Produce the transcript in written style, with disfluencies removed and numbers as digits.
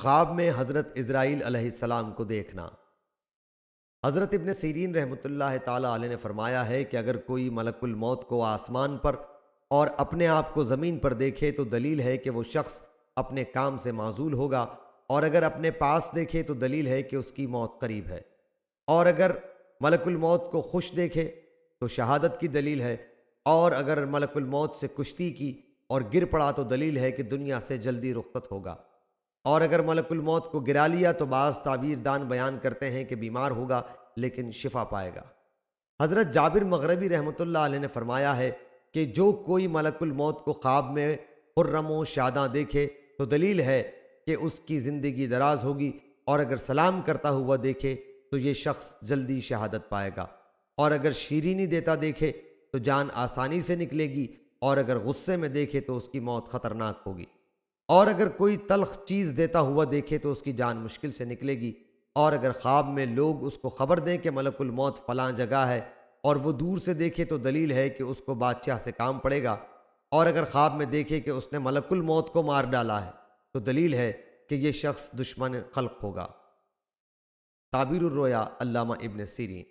خواب میں حضرت اسرائیل علیہ السلام کو دیکھنا۔ حضرت ابن سیرین رحمۃ اللہ تعالی علیہ نے فرمایا ہے کہ اگر کوئی ملک الموت کو آسمان پر اور اپنے آپ کو زمین پر دیکھے تو دلیل ہے کہ وہ شخص اپنے کام سے معزول ہوگا، اور اگر اپنے پاس دیکھے تو دلیل ہے کہ اس کی موت قریب ہے، اور اگر ملک الموت کو خوش دیکھے تو شہادت کی دلیل ہے، اور اگر ملک الموت سے کشتی کی اور گر پڑا تو دلیل ہے کہ دنیا سے جلدی رخصت ہوگا، اور اگر ملک الموت کو گرا لیا تو بعض تعبیر دان بیان کرتے ہیں کہ بیمار ہوگا لیکن شفا پائے گا۔ حضرت جابر مغربی رحمۃ اللہ علیہ نے فرمایا ہے کہ جو کوئی ملک الموت کو خواب میں خرم و شاداں دیکھے تو دلیل ہے کہ اس کی زندگی دراز ہوگی، اور اگر سلام کرتا ہوا دیکھے تو یہ شخص جلدی شہادت پائے گا، اور اگر شیرینی دیتا دیکھے تو جان آسانی سے نکلے گی، اور اگر غصے میں دیکھے تو اس کی موت خطرناک ہوگی، اور اگر کوئی تلخ چیز دیتا ہوا دیکھے تو اس کی جان مشکل سے نکلے گی، اور اگر خواب میں لوگ اس کو خبر دیں کہ ملک الموت فلاں جگہ ہے اور وہ دور سے دیکھے تو دلیل ہے کہ اس کو بادشاہ سے کام پڑے گا، اور اگر خواب میں دیکھے کہ اس نے ملک الموت کو مار ڈالا ہے تو دلیل ہے کہ یہ شخص دشمن خلق ہوگا۔ تعبیر الرؤیا علامہ ابن سیرین۔